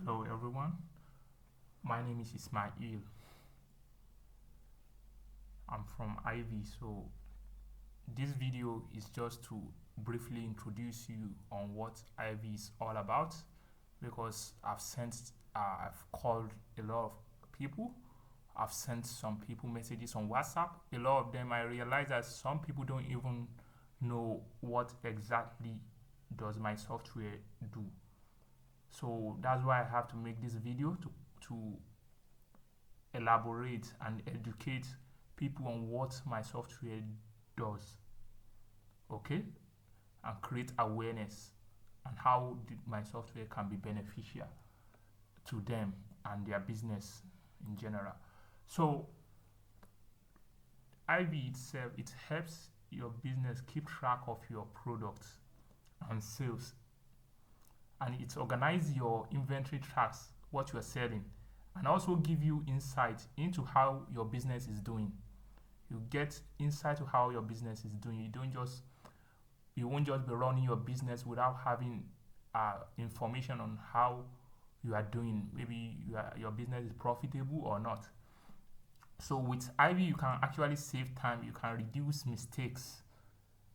Hello everyone, my name is Ismail. I'm from Ivy. So this video is just to briefly introduce you on what Ivy is all about, because I've called a lot of people. I've sent some people messages on WhatsApp. A lot of them, I realize that some people don't even know what exactly does my software do. So that's why I have to make this video to elaborate and educate people on what my software does, okay, and create awareness and how my software can be beneficial to them and their business in general. So IB itself, it helps your business keep track of your products and sales, and it organizes your inventory tracks what you're selling, and also give you insight into how your business is doing. You get insight to how your business is doing. You won't just be running your business without having information on how you are doing. Maybe your business is profitable or not. So with Ivy, you can actually save time. You can reduce mistakes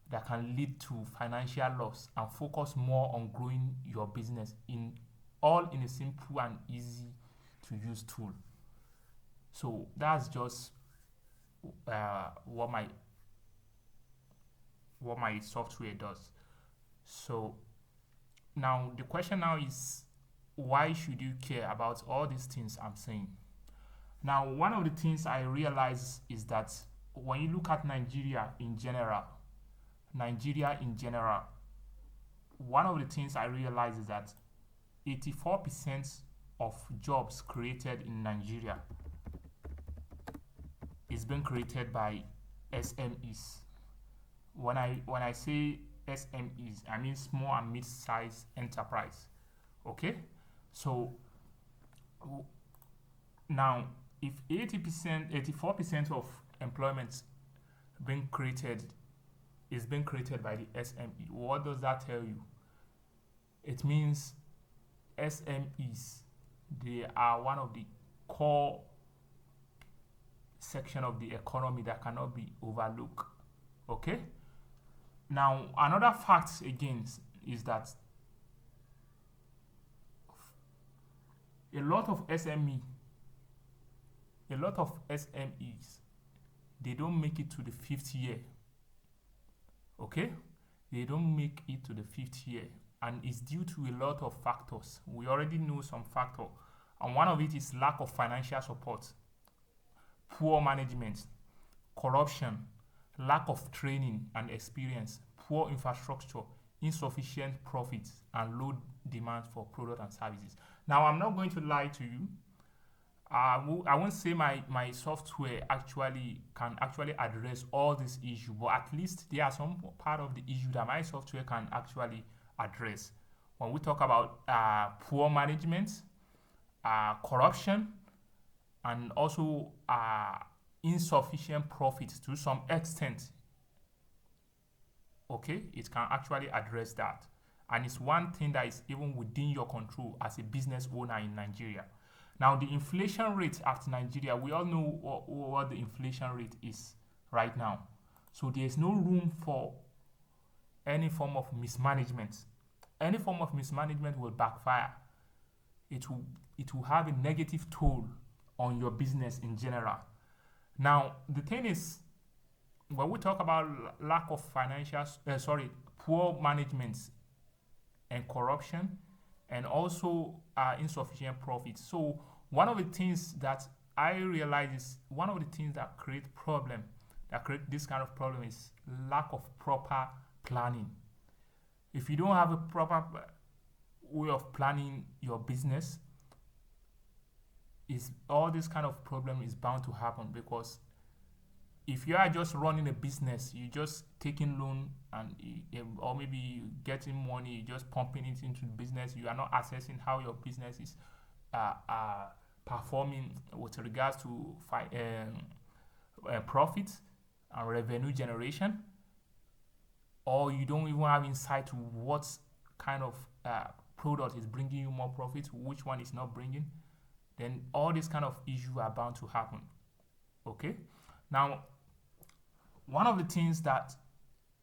that can lead to financial loss and focus more on growing your business in a simple and easy to use tool. So that's just uh, what my what my software does. So now the question now is, why should you care about all these things I'm saying? Now, one of the things I realize is that when you look at Nigeria in general, one of the things I realize is that 84% of jobs created in Nigeria is being created by SMEs. When I say SMEs, I mean small and mid-sized enterprise. Okay, so now if 80%, 84% of employment being created is being created by the SME, what does that tell you? It means SMEs, they are one of the core section of the economy that cannot be overlooked. Okay. Now another fact again is that a lot of SME, a lot of SMEs, they don't make it to the fifth year. Okay, they don't make it to the fifth year, and it's due to a lot of factors. We already know some factor, and one of it is lack of financial support, poor management, corruption, lack of training and experience, poor infrastructure, insufficient profits, and low demand for products and services. Now, I'm not going to lie to you. I won't say my software actually can actually address all these issues, but at least there are some part of the issue that my software can actually address. When we talk about poor management, corruption, and also insufficient profits to some extent, okay, it can actually address that. And it's one thing that is even within your control as a business owner in Nigeria. Now, the inflation rate at Nigeria, we all know what the inflation rate is right now. So there's no room for any form of mismanagement. Any form of mismanagement will backfire. It will have a negative toll on your business in general. Now, the thing is, when we talk about lack of poor management and corruption, and also insufficient profits. So one of the things that I realize is one of the things that create this kind of problem is lack of proper planning. If you don't have a proper way of planning your business, is all this kind of problem is bound to happen, because if you are just running a business, you just taking loan and or maybe getting money, just pumping it into the business. You are not assessing how your business is performing with regards to profit and revenue generation, or you don't even have insight to what kind of product is bringing you more profit, which one is not bringing, then all these kind of issues are bound to happen. Okay. Now, one of the things that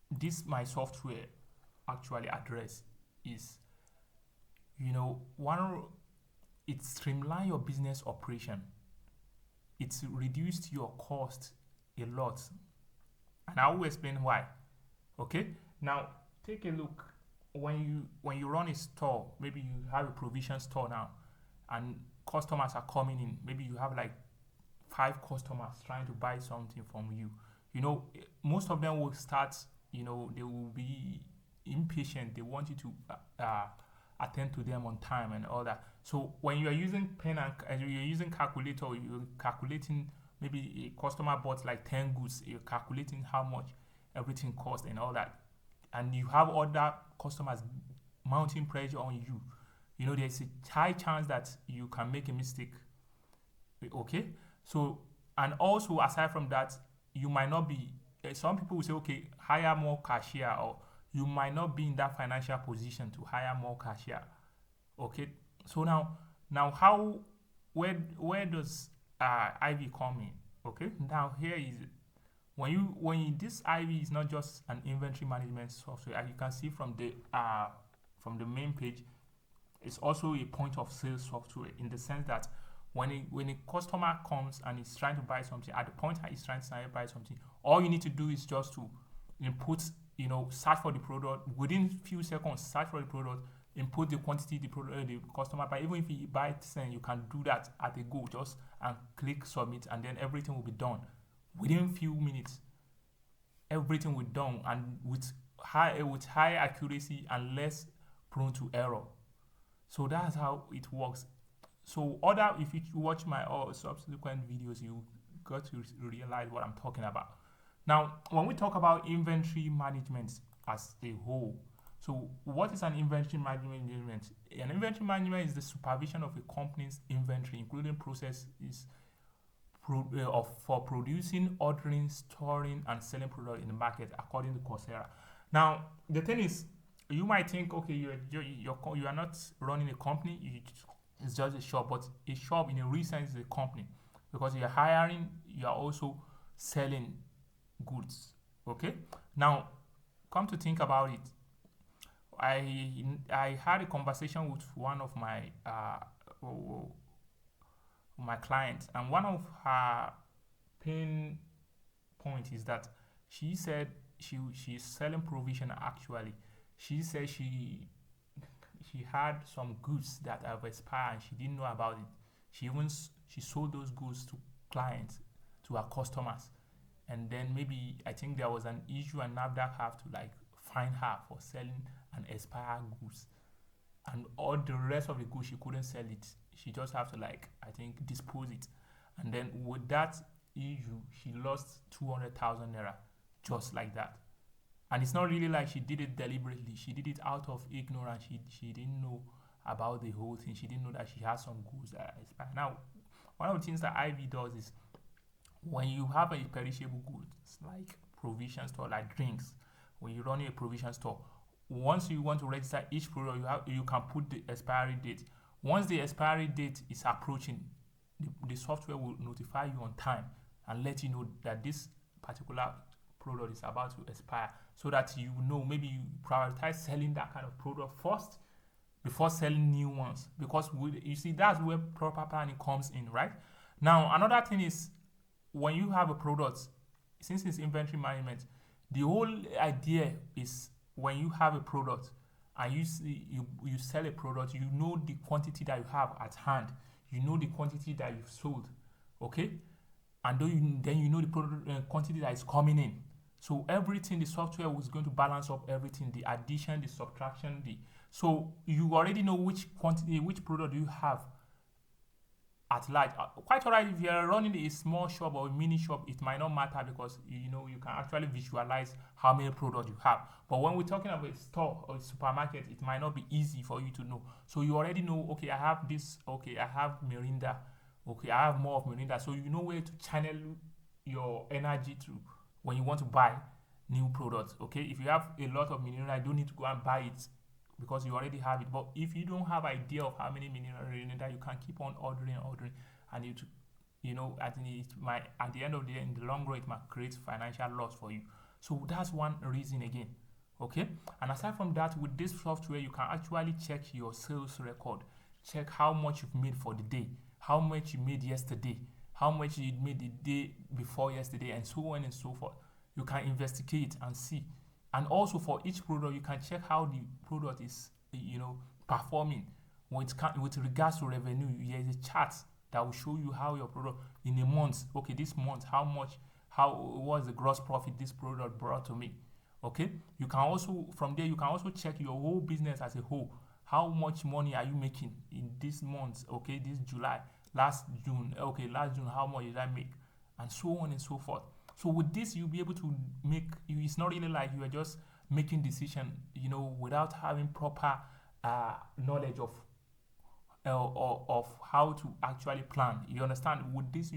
this my software actually address is, it streamline your business operation. It's reduced your cost a lot, and I will explain why. Okay. Now, take a look. When you run a store, maybe you have a provision store now, and customers are coming in. Maybe you have like 5 customers trying to buy something from you. Most of them will start. They will be impatient. They want you to attend to them on time and all that. So when you are using pen and you're using calculator, you're calculating, maybe a customer bought like 10 goods. You're calculating how much everything costs and all that, and you have other customers mounting pressure on you. There's a high chance that you can make a mistake. Okay. So, and also aside from that, you might not be. Some people will say, okay, hire more cashier, or you might not be in that financial position to hire more cashier. Okay. So now how where does Ivy come in? Okay. Now here is it. This Ivy is not just an inventory management software, as you can see from the main page. It's also a point of sale software, in the sense that when a customer comes and is trying to buy something, at the point that he's trying to buy something, all you need to do is just to input, search for the product within few seconds. Search for the product, input the quantity the customer buy. Even if he buys 10, you can do that at a go, just and click submit, and then everything will be done within few minutes. Everything will be done, and with high accuracy and less prone to error. So that's how it works. So if you watch my subsequent videos, you got to realize what I'm talking about. Now, when we talk about inventory management as a whole, so what is an inventory management? An inventory management is the supervision of a company's inventory, including processes for producing, ordering, storing, and selling products in the market, according to Coursera. Now, the thing is, you might think, okay, you are not running a company, it's just a shop, but a shop in a real sense is a company, because you're hiring, you are also selling goods. Okay. Now, come to think about it, I had a conversation with one of my clients, and one of her pain point is that she said she's selling provision. Actually, she said she had some goods that have expired and she didn't know about it. She sold those goods to clients, to her customers, and then maybe I think there was an issue, and NAFDAC have to fine her for selling an expired goods, and all the rest of the goods she couldn't sell it. She just have to dispose it, and then with that issue she lost 200,000 naira just like that. And it's not really like she did it deliberately. She did it out of ignorance. She didn't know about the whole thing. She didn't know that she had some goods that expire. Now, one of the things that Ivy does is, when you have a perishable goods like provision store, like drinks, when you're running a provision store, once you want to register each product, you can put the expiry date. Once the expiry date is approaching, the software will notify you on time and let you know that this particular product is about to expire, so that maybe you prioritize selling that kind of product first before selling new ones, because you see, that's where proper planning comes in, right? Now, another thing is, when you have a product, since it's inventory management, the whole idea is, when you have a product and you sell a product, you know the quantity that you have at hand, you know the quantity that you've sold, okay, and then you know the product quantity that is coming in. So everything, the software was going to balance up everything, the addition, the subtraction, so you already know which quantity, which product you have at large. Quite alright, if you're running a small shop or a mini shop, it might not matter, because you can actually visualize how many products you have. But when we're talking about a store or a supermarket, it might not be easy for you to know. So you already know, okay, I have this, okay, I have Mirinda, okay, I have more of Mirinda. So you know where to channel your energy to when you want to buy new products. Okay, if you have a lot of Mirinda, you don't need to go and buy it because you already have it. But if you don't have idea of how many mineral that you can keep on ordering, and I think it might, at the end of the day, in the long run, it might create financial loss for you. So that's one reason again. Okay, and aside from that, with this software, you can actually check your sales record, check how much you've made for the day, how much you made yesterday, how much you made the day before yesterday, and so on and so forth. You can investigate and see. And also for each product, you can check how the product is, performing with regards to revenue. There is a chart that will show you how your product in a month. Okay, this month, how was the gross profit this product brought to me? Okay, you can also, from there, you can also check your whole business as a whole. How much money are you making in this month? Okay, this July, last June, how much did I make? And so on and so forth. So with this, you'll be able to it's not really like you are just making decision, without having proper knowledge of how to actually plan. You understand? With this,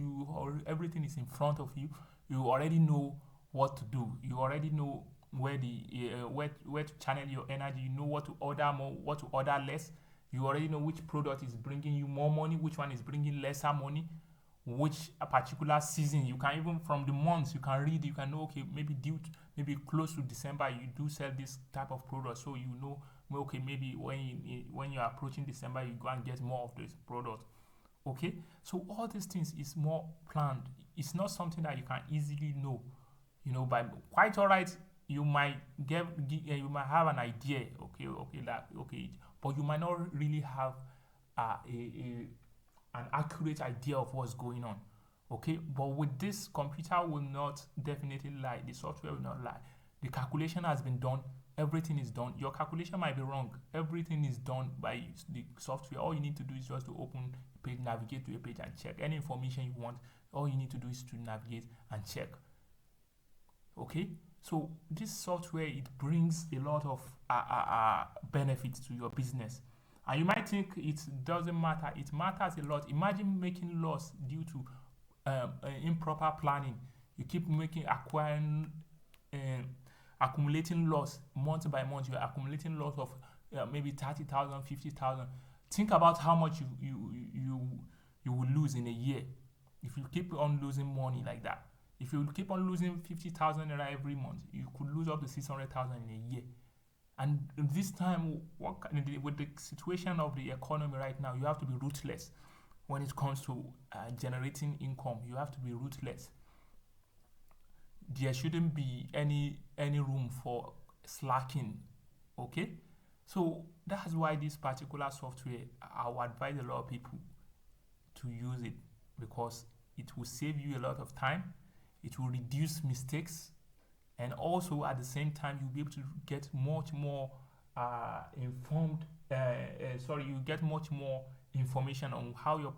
everything is in front of you. You already know what to do. You already know where to channel your energy. You know what to order more, what to order less. You already know which product is bringing you more money, which one is bringing lesser money, which a particular season. You can, even from the months, you can read, you can know, okay, maybe close to December you do sell this type of product, so you know, okay, maybe when you're approaching December, you go and get more of this product. Okay, so all these things is more planned. It's not something that you can easily know, by quite all right. You might you might have an idea, but you might not really have an accurate idea of what's going on. Okay, but with this, computer will not definitely lie. The software will not lie. The calculation has been done. Everything is done. Your calculation might be wrong. Everything is done by the software. All you need to do is just to open a page, navigate to a page, and check any information you want. All you need to do is to navigate and check. Okay, so this software, it brings a lot of benefits to your business. And you might think it doesn't matter. It matters a lot. Imagine making loss due to improper planning. You keep accumulating loss month by month. You're accumulating loss of maybe 30,000, 50,000. Think about how much you will lose in a year if you keep on losing money like that. If you keep on losing 50,000 every month, you could lose up to 600,000 in a year. And this time, with the situation of the economy right now, you have to be ruthless when it comes to generating income. You have to be ruthless. There shouldn't be any room for slacking. Okay, so that's why this particular software, I would advise a lot of people to use it, because it will save you a lot of time. It will reduce mistakes. And also at the same time, you'll be able to get much more informed. You get much more information on how your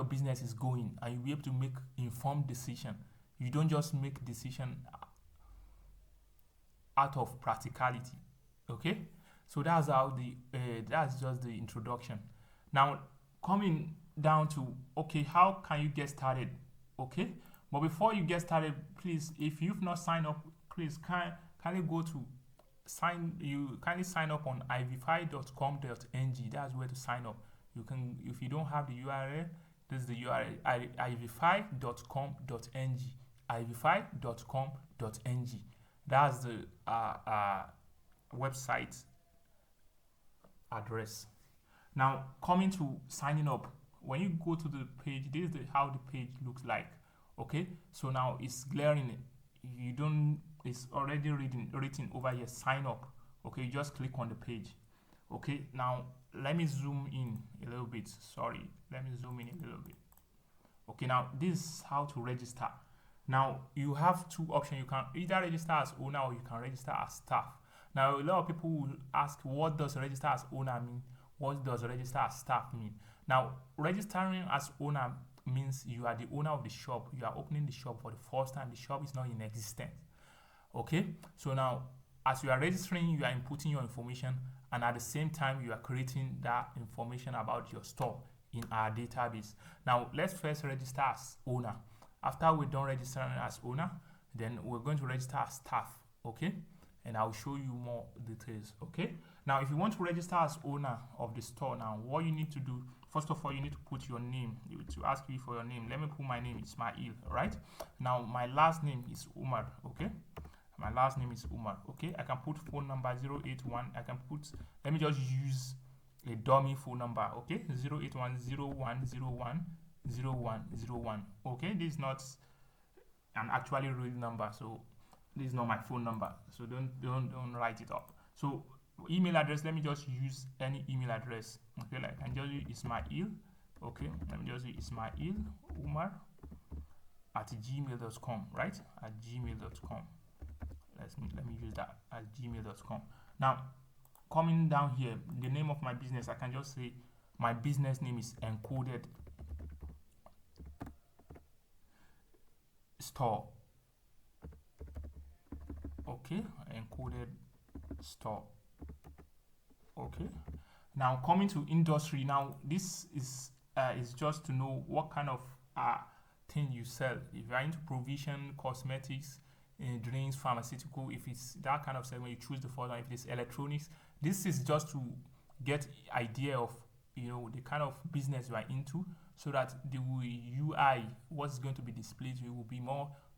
business is going, and you'll be able to make informed decision. You don't just make decision out of practicality. Okay, so that's just the introduction. Now coming down to, okay, how can you get started? Okay. But before you get started, please, if you've not signed up, please kindly sign up on ivify.com.ng. That's where to sign up. You can, if you don't have the URL, this is the URL, ivify.com.ng. ivify.com.ng. That's the website address. Now, coming to signing up, when you go to the page, this is how the page looks like. Okay, so now it's glaring. It's already written over here, sign up. Okay, you just click on the page. Okay, now let me zoom in a little bit. Okay, now this is how to register. Now you have two options. You can either register as owner, or you can register as staff. Now a lot of people will ask, what does register as owner mean? What does register as staff mean? Now, registering as owner means you are the owner of the shop. You are opening the shop for the first time. The shop is not in existence. Okay, so now as you are registering, you are inputting your information, and at the same time you are creating that information about your store in our database. Now let's first register as owner. After we're done registering as owner, then we're going to register as staff. Okay, and I'll show you more details. Okay, Now, if you want to register as owner of the store, now what you need to do, first of all, you need to put your name. To ask you for your name. Let me put my name, Ismail, right? Now, my last name is Umar, okay? My last name is Umar, okay? I can put phone number 081. I can put, let me just use a dummy phone number, okay? 08101010101. Okay, this is not an actually real number, so this is not my phone number, so don't write it up. So email address, let me just use any email address, okay? Like I can just use Ismail, okay? Let me just use Ismail Umar at gmail.com, right? At gmail.com. Let me use that at gmail.com. Now, coming down here, the name of my business, I can just say my business name is Encoded Store. Okay, Encoded Store. Okay. Now coming to industry. Now this is just to know what kind of thing you sell. If you are into provision, cosmetics, drinks, pharmaceutical, if it's that kind of segment, you choose the first one. If it's electronics, this is just to get idea of the kind of business you are into, so that the UI, what's going to be displayed to you, will be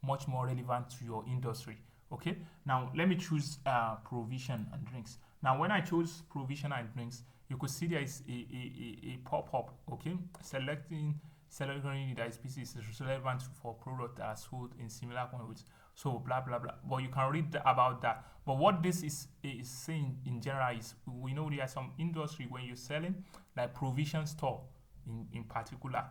much more relevant to your industry. Okay. Now let me choose provision and drinks. Now when I chose provision and drinks, you could see there is a pop-up. Okay, selecting that species is relevant for products that are sold in similar quantities. So blah blah blah. But you can read about that. But what this is saying in general is, we know there are some industry when you're selling, like provision store in particular,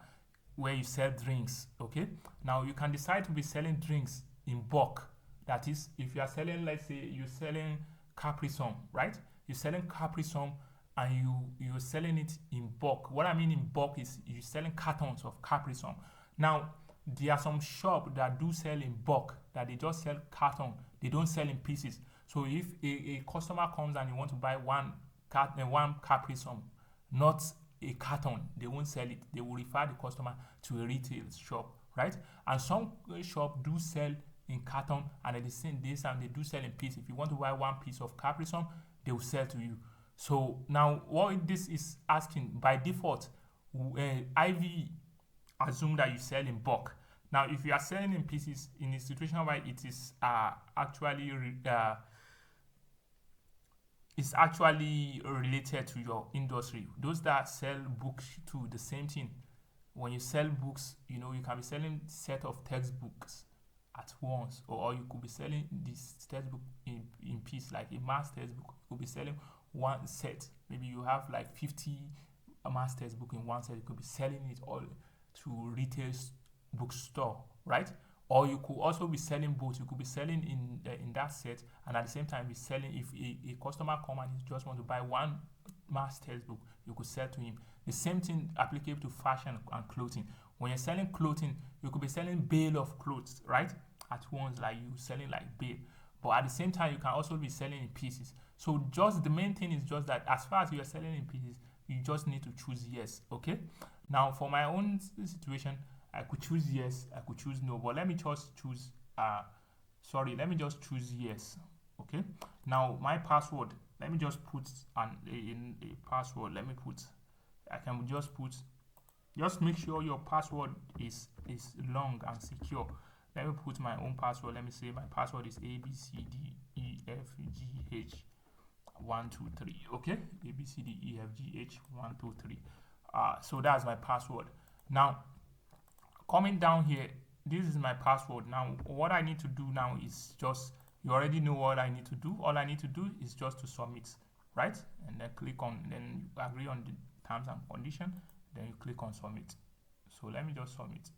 where you sell drinks. Okay. Now you can decide to be selling drinks in bulk. That is, if you are selling, let's say you're selling Capri Sun, right? You're selling Capri Sun and you're selling it in bulk. What I mean in bulk is you're selling cartons of Capri Sun. Now, there are some shops that do sell in bulk, that they just sell carton. They don't sell in pieces. So if a customer comes and you want to buy one Capri Sun, not a carton, they won't sell it. They will refer the customer to a retail shop, right? And some shop do sell in carton, and at the same time they do sell in piece. If you want to buy one piece of Capri Sun, they will sell to you. So now what this is asking, by default, IV assume that you sell in bulk. Now if you are selling in pieces, in a situation where it is actually related to your industry, those that sell books too, the same thing. When you sell books, you can be selling set of textbooks at once, or you could be selling this textbook in piece, like a mass textbook. You could be selling one set. Maybe you have like 50 mass textbook in one set. You could be selling it all to retail bookstore, right? Or you could also be selling both. You could be selling in that set, and at the same time be selling. If a customer come and he just want to buy one mass textbook, you could sell to him. The same thing applicable to fashion and clothing. When you're selling clothing, you could be selling bale of clothes, right? At once, like you selling like bale. But at the same time, you can also be selling in pieces. So just the main thing is just that as far as you are selling in pieces, you just need to choose yes. Okay. Now for my own situation, I could choose yes, I could choose no. But let me just choose let me just choose yes. Okay. Now my password, let me just put in a password. I can just put. Just make sure your password is long and secure. Let me put my own password. Let me say my password is ABCDEFGH123. Okay, ABCDEFGH123. So that's my password. Now, coming down here, this is my password. Now, what I need to do now is just, you already know what I need to do. All I need to do is just to submit, right? And then then you agree on the terms and condition. Then you click on submit. So let me just submit.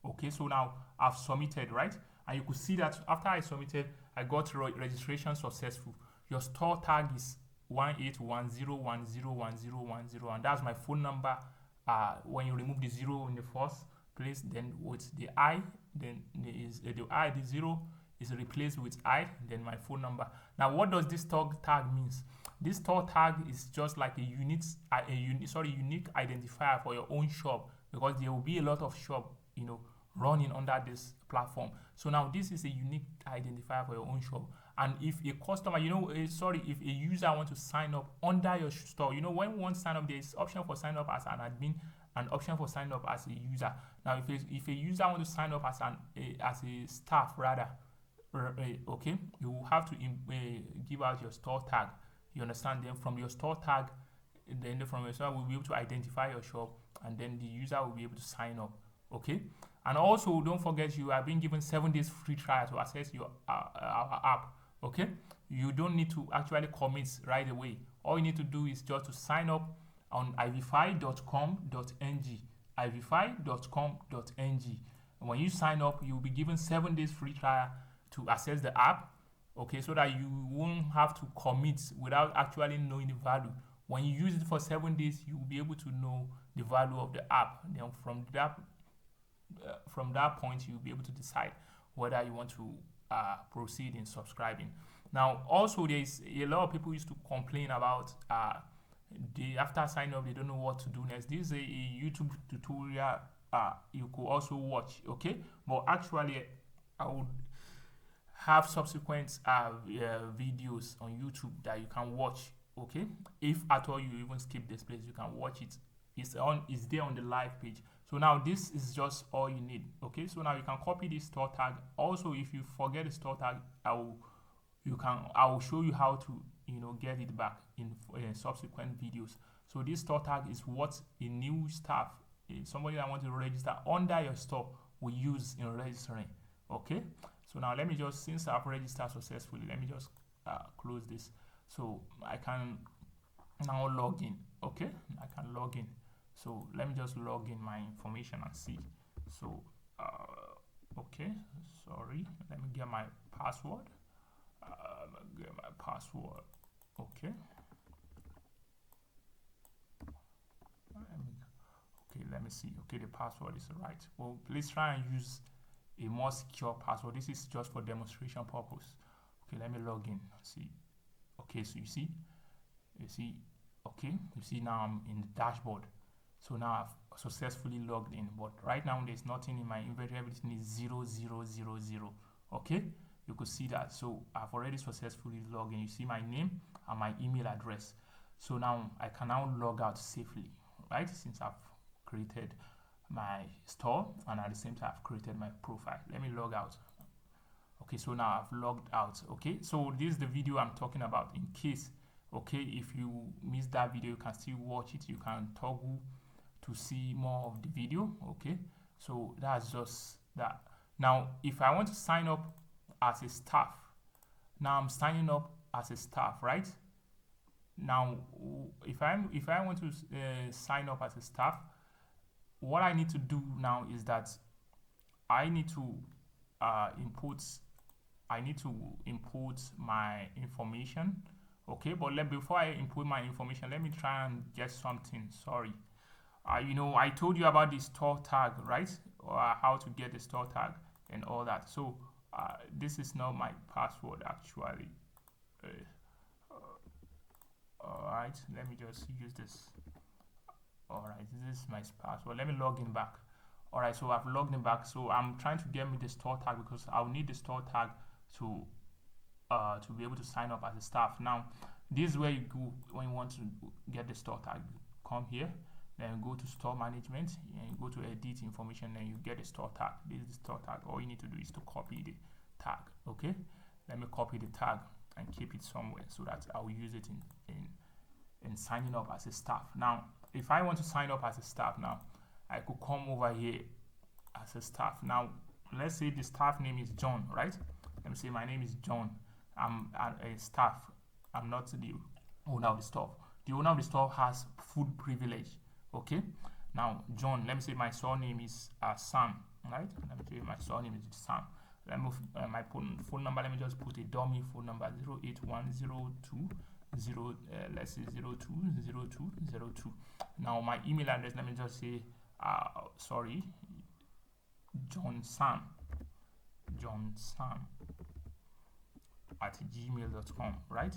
Okay, so now I've submitted, right? And you could see that after I submitted, I got registration successful. Your store tag is 18101011010, and that's my phone number. When you remove the 0 in the first place, then with the I, then the 0 is replaced with I, then my phone number. Now, what does this store tag means? This store tag is just like a unique identifier for your own shop, because there will be a lot of shop, running under this platform. So now this is a unique identifier for your own shop, And if a customer, if a user want to sign up under your store, when we want to sign up, there is option for sign up as an admin and option for sign up as a user. Now, if a user want to sign up as a staff rather, okay, you will have to give out your store tag. You understand? Then from your store tag, then from your store, we'll be able to identify your shop, and then the user will be able to sign up. Okay, and also don't forget you are being given 7 days free trial to access our app. Okay, you don't need to actually commit right away. All you need to do is just to sign up on ivify.com.ng, ivify.com.ng. And when you sign up, you'll be given 7 days free trial to access the app. Okay, so that you won't have to commit without actually knowing the value. When you use it for 7 days, you will be able to know the value of the app. Then from that point, you'll be able to decide whether you want to proceed in subscribing. Now, also, there's a lot of people used to complain about after signing up, they don't know what to do next. This is a YouTube tutorial you could also watch, okay? But actually, I would have subsequent videos on YouTube that you can watch, okay? If at all you even skip this place, you can watch it. It's there on the live page. So now this is just all you need, okay? So now you can copy this store tag. Also, if you forget the store tag, I will show you how to get it back in subsequent videos. So this store tag is what a new staff, somebody that wants to register under your store, will use in registering. Okay. So now let me just, since I've registered successfully, let me just close this. So I can now log in. Okay, I can log in. So let me just log in my information and see. So okay, sorry, let me get my password. Okay. Let me see. Okay, the password is right. Well, please try and use a more secure password. This is just for demonstration purpose. Okay, let me log in. See. Okay, so you see. Okay, you see now I'm in the dashboard. So now I've successfully logged in. But right now there's nothing in my inventory. Everything is 0000. Okay, you could see that. So I've already successfully logged in. You see my name and my email address. So now I can now log out safely, right? Since I've created my store and at the same time I've created my profile. Let me log out. Okay, so now I've logged out. Okay, so this is the video I'm talking about. In case, okay, if you miss that video, you can still watch it. You can toggle to see more of the video. Okay, so that's just that. Now if I want to sign up as a staff, now I'm signing up as a staff, right? Now if I want to sign up as a staff, what I need to do now is that I need to input my information. Okay, but before I input my information, let me try and get something. Sorry, I told you about the store tag, right? Or how to get the store tag and all that. So this is not my password actually. All right, let me just use this. All right, this is my password. Let me log in back. All right, so I've logged in back. So I'm trying to get me the store tag because I'll need the store tag to be able to sign up as a staff. Now, this is where you go when you want to get the store tag. You come here, then go to store management, and you go to edit information, and you get the store tag. This is the store tag. All you need to do is to copy the tag. Okay, let me copy the tag and keep it somewhere so that I will use it in signing up as a staff. Now, if I want to sign up as a staff now, I could come over here as a staff. Now, let's say the staff name is John, right? Let me say my name is John. I'm a staff. I'm not the owner of the store. The owner of the store has full privilege. Okay. Now, John. Let me say my surname is Sam, right? Let me say my surname is Sam. Let me my phone number. Let me just put a dummy phone number 08102. Let's say 020202. Now my email address, let me just say John Sam at gmail.com, right?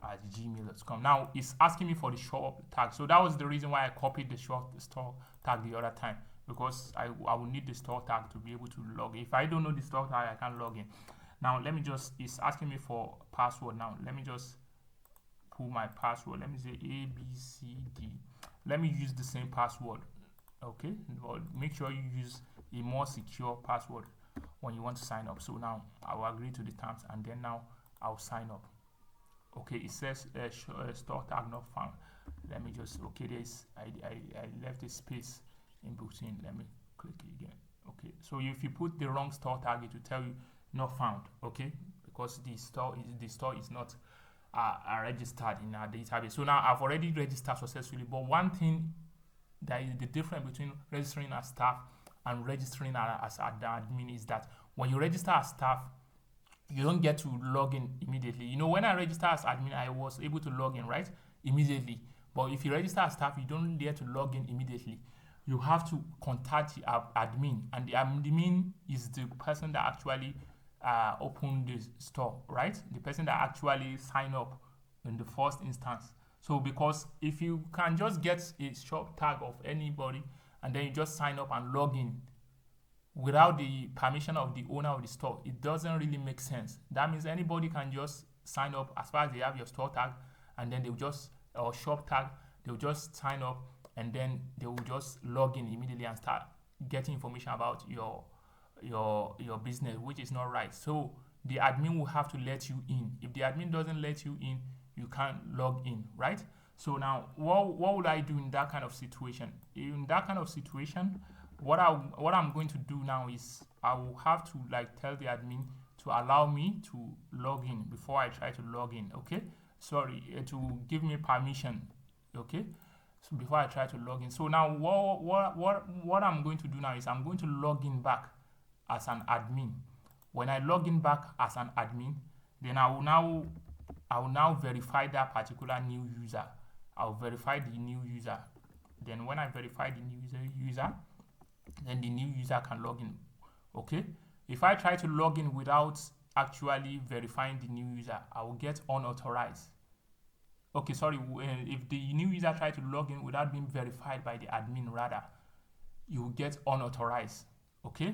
At gmail.com. Now it's asking me for the shop tag. So that was the reason why I copied the store tag the other time, because I will need the store tag to be able to log in. If I don't know the store tag, I can't log in. Now let me just, it's asking me for password. Now let me just put my password. Let me say ABCD. Let me use the same password. Okay, but make sure you use a more secure password when you want to sign up. So now I will agree to the terms, and then now I'll sign up. Okay, it says store tag not found. Let me just, okay, there's I left a space in between. Let me click it again. Okay, so if you put the wrong store tag, it will tell you not found. Okay, because the store is not registered in our database. So now I've already registered successfully, but one thing that is the difference between registering as staff and registering as an admin is that when you register as staff, you don't get to log in immediately. You know, when I register as admin, I was able to log in, right? Immediately. But if you register as staff, you don't get to log in immediately. You have to contact the admin, and the admin is the person that actually opened the store, right? The person that actually signed up in the first instance. So because if you can just get a shop tag of anybody and then you just sign up and log in without the permission of the owner of the store, it doesn't really make sense. That means anybody can just sign up as far as they have your store tag, and then they'll just, or shop tag, they'll just sign up, and then they will just log in immediately and start getting information about your business, which is not right. So the admin will have to let you in. If the admin doesn't let you in, you can't log in, right? So now, what would I do in that kind of situation? In that kind of situation, what I'm going to do now is I will have to tell the admin to allow me to log in before I try to log in. Okay, sorry, to give me permission. Okay, so before I try to log in. So now what I'm going to do now is I'm going to log in back as an admin. When I log in back as an admin, then I will now verify that particular new user. I'll verify the new user. Then when I verify the new user, then the new user can log in. Okay, if I try to log in without actually verifying the new user, I will get unauthorized. Okay, sorry, if the new user try to log in without being verified by the admin, rather, you will get unauthorized. Okay,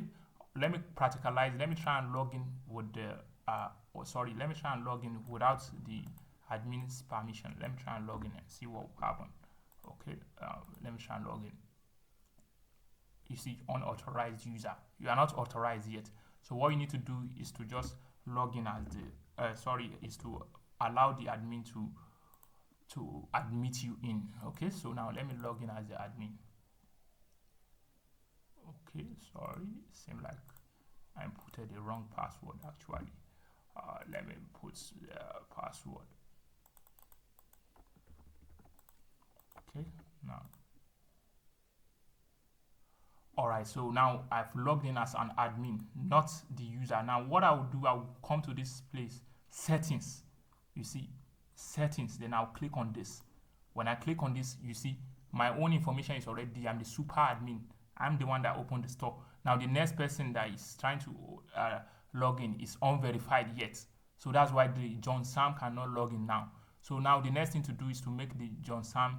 let me practicalize. Let me try and log in with the let me try and log in without the admin's permission. Let me try and log in and see what will happen. Okay, let me try and log in. You see, unauthorized user. You are not authorized yet. So what you need to do is to just log in as the is to allow the admin to admit you in. Okay, so now let me log in as the admin. Okay, sorry, seems like I inputted the wrong password actually. Let me put password. Okay, now. Alright, so now I've logged in as an admin, not the user. Now what I will do, I will come to this place, settings. You see, settings, then I'll click on this. When I click on this, you see my own information is already, I'm the super admin. I'm the one that opened the store. Now the next person that is trying to log in is unverified yet. So that's why the John Sam cannot log in now. So now the next thing to do is to make the John Sam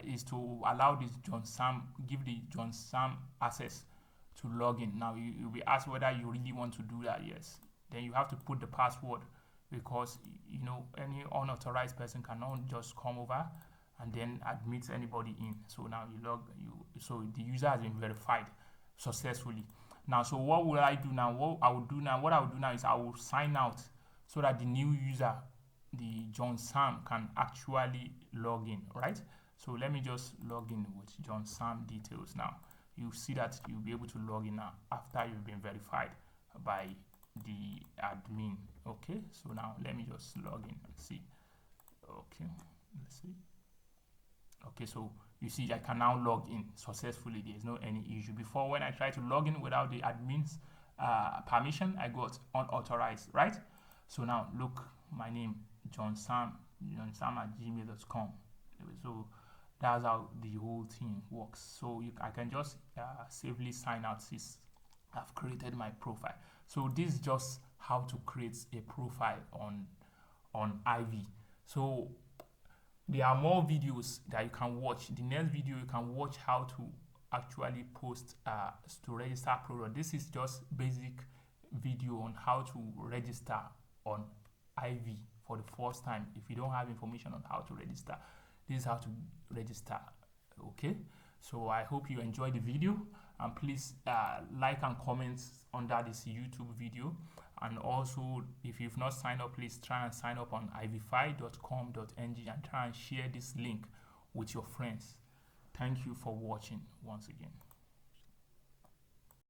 is to allow this John Sam, give the John Sam access to log in. Now you'll be asked whether you really want to do that. Yes. Then you have to put the password, because you know any unauthorized person cannot just come over and then admit anybody in. So now so the user has been verified successfully. Now, so what will I do now? What I will do now is I will sign out so that the new user, the John Sam, can actually log in, right? So let me just log in with John Sam details now. You see that you'll be able to log in now after you've been verified by the admin. Okay, so now let me just log in and see. Okay, let's see. Okay, so you see I can now log in successfully. There's no any issue. Before, when I tried to log in without the admin's permission, I got unauthorized, right? So now look, my name, John Sam at gmail.com. So that's how the whole thing works. So I can just safely sign out since I've created my profile. So this is just how to create a profile on Ivy. So there are more videos that you can watch. The next video you can watch how to actually post to register product. This is just basic video on how to register on IV for the first time. If you don't have information on how to register, this is how to register. Okay, so I hope you enjoyed the video, and please like and comment under this YouTube video. And also, if you've not signed up, please try and sign up on ivfi.com.ng and try and share this link with your friends. Thank you for watching once again.